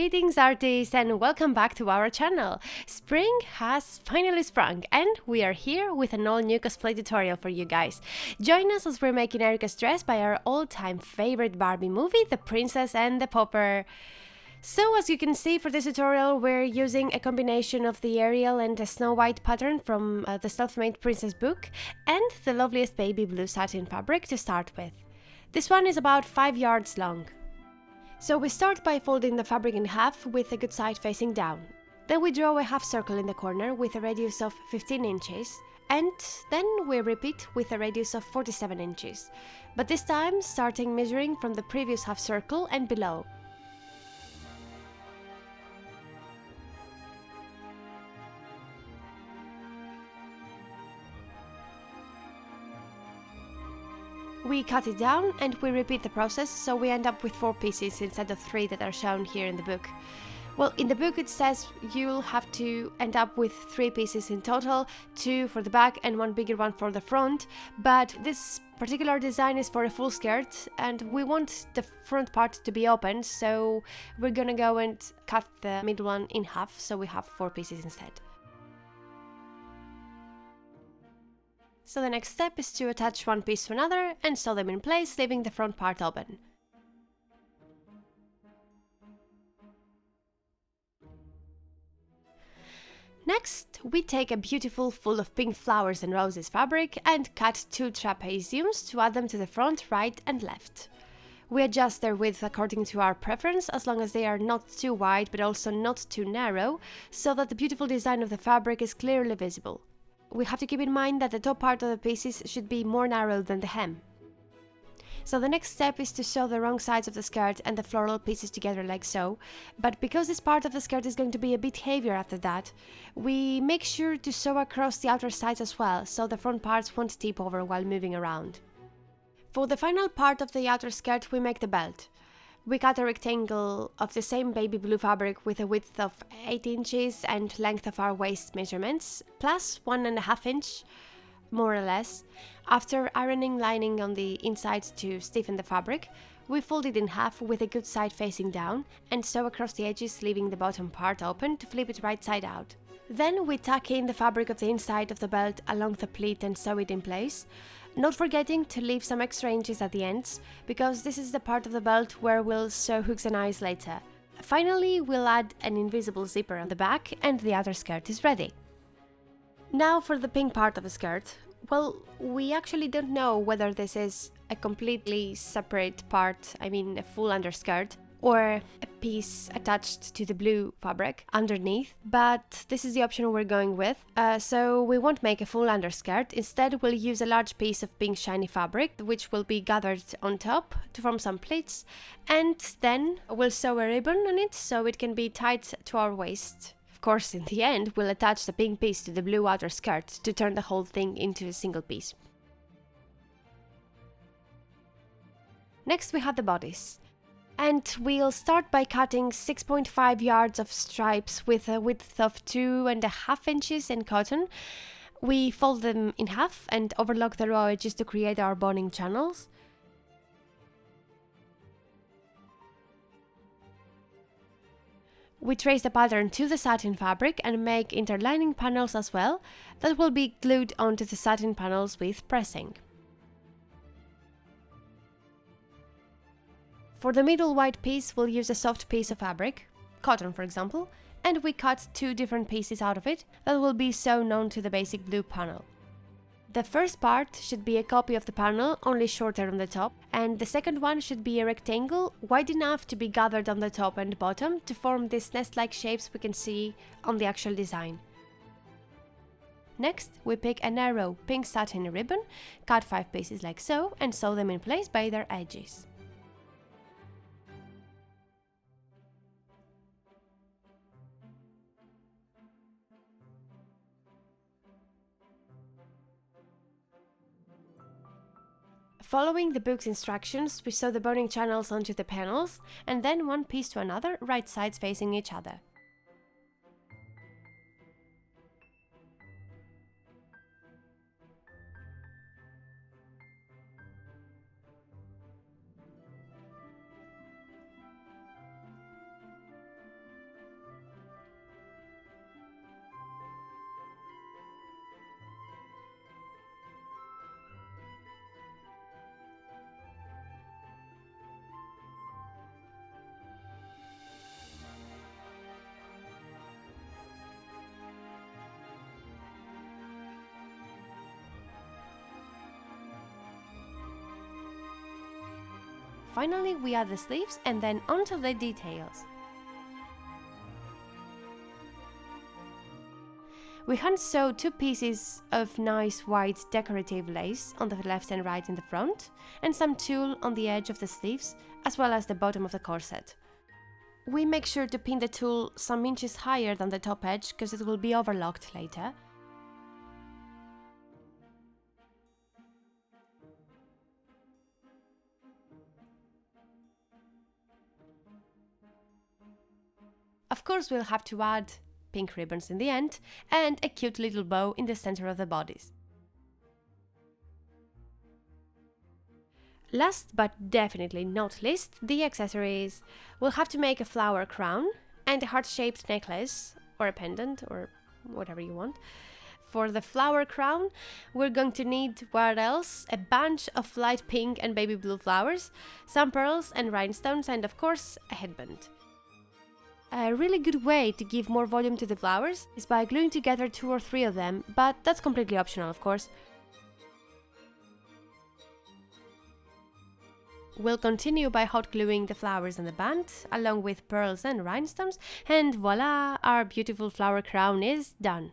Greetings artists and welcome back to our channel! Spring has finally sprung and we are here with an all new cosplay tutorial for you guys. Join us as we're making Erika's dress by our all-time favorite Barbie movie, The Princess and the Pauper. So as you can see for this tutorial we're using a combination of the Ariel and the Snow White pattern from the Self-Made Princess book and the loveliest baby blue satin fabric to start with. This one is about 5 yards long. So we start by folding the fabric in half with the good side facing down. Then we draw a half circle in the corner with a radius of 15 inches and then we repeat with a radius of 47 inches, but this time starting measuring from the previous half circle and below. We cut it down and we repeat the process, so we end up with 4 pieces instead of 3 that are shown here in the book. Well, in the book it says you'll have to end up with 3 pieces in total, 2 for the back and 1 bigger one for the front, but this particular design is for a full skirt and we want the front part to be open, so we're gonna go and cut the middle one in half, so we have 4 pieces instead. So the next step is to attach one piece to another and sew them in place, leaving the front part open. Next, we take a beautiful full of pink flowers and roses fabric and cut 2 trapeziums to add them to the front, right and left. We adjust their width according to our preference, as long as they are not too wide but also not too narrow, so that the beautiful design of the fabric is clearly visible. We have to keep in mind that the top part of the pieces should be more narrow than the hem. So the next step is to sew the wrong sides of the skirt and the floral pieces together like so, but because this part of the skirt is going to be a bit heavier after that, we make sure to sew across the outer sides as well, so the front parts won't tip over while moving around. For the final part of the outer skirt we make the belt. We cut a rectangle of the same baby blue fabric with a width of 8 inches and length of our waist measurements, plus 1.5 inch, more or less. After ironing lining on the inside to stiffen the fabric, we fold it in half with a good side facing down and sew across the edges, leaving the bottom part open to flip it right side out. Then we tuck in the fabric of the inside of the belt along the pleat and sew it in place, not forgetting to leave some extra inches at the ends, because this is the part of the belt where we'll sew hooks and eyes later. Finally, we'll add an invisible zipper on the back and the outer skirt is ready. Now for the pink part of the skirt. Well, we actually don't know whether this is a completely separate part, I mean a full underskirt, or a piece attached to the blue fabric underneath, but this is the option we're going with, so we won't make a full underskirt. Instead we'll use a large piece of pink shiny fabric which will be gathered on top to form some pleats, and then we'll sew a ribbon on it so it can be tied to our waist. Of course, in the end we'll attach the pink piece to the blue outer skirt to turn the whole thing into a single piece. Next we have the bodice. And we'll start by cutting 6.5 yards of stripes with a width of 2.5 inches in cotton. We fold them in half and overlock the raw edges to create our boning channels. We trace the pattern to the satin fabric and make interlining panels as well that will be glued onto the satin panels with pressing. For the middle white piece we'll use a soft piece of fabric, cotton for example, and we cut 2 different pieces out of it that will be sewn onto the basic blue panel. The first part should be a copy of the panel, only shorter on the top, and the second one should be a rectangle wide enough to be gathered on the top and bottom to form these nest-like shapes we can see on the actual design. Next, we pick a narrow pink satin ribbon, cut 5 pieces like so, and sew them in place by their edges. Following the book's instructions, we sew the boning channels onto the panels, and then one piece to another, right sides facing each other. finally we add the sleeves and then onto the details. We hand sew 2 pieces of nice white decorative lace on the left and right in the front, and some tulle on the edge of the sleeves, as well as the bottom of the corset. We make sure to pin the tulle some inches higher than the top edge, because it will be overlocked later. Of course, we'll have to add pink ribbons in the end, and a cute little bow in the center of the bodice. Last but definitely not least, the accessories. We'll have to make a flower crown and a heart-shaped necklace, or a pendant, or whatever you want. For the flower crown, we're going to need, what else? A bunch of light pink and baby blue flowers, some pearls and rhinestones, and of course, a headband. A really good way to give more volume to the flowers is by gluing together 2 or 3 of them, but that's completely optional, of course. We'll continue by hot gluing the flowers and the band, along with pearls and rhinestones, and voila, our beautiful flower crown is done.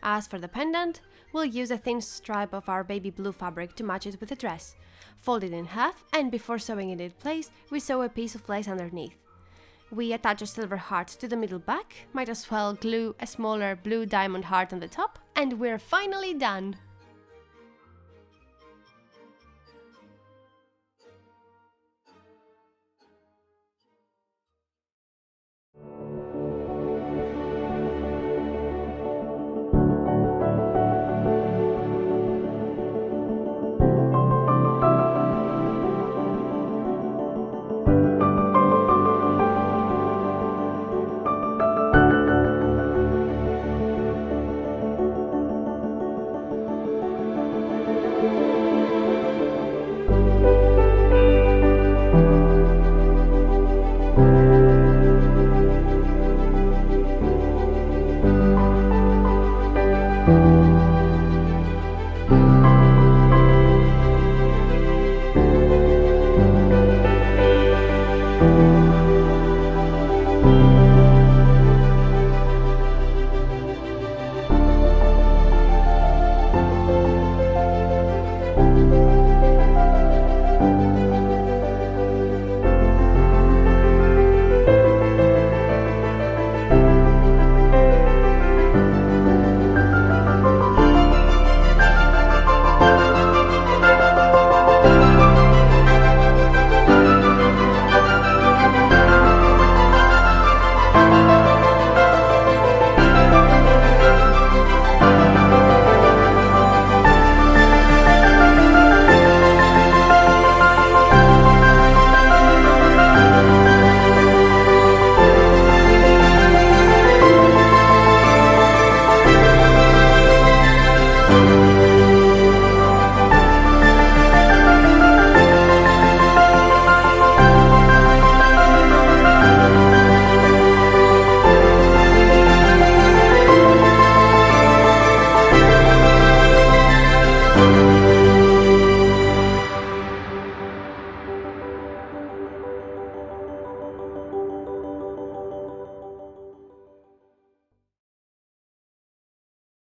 As for the pendant, we'll use a thin stripe of our baby blue fabric to match it with the dress. Fold it in half, and before sewing it in place, we sew a piece of lace underneath. We attach a silver heart to the middle back, might as well glue a smaller blue diamond heart on the top, and we're finally done!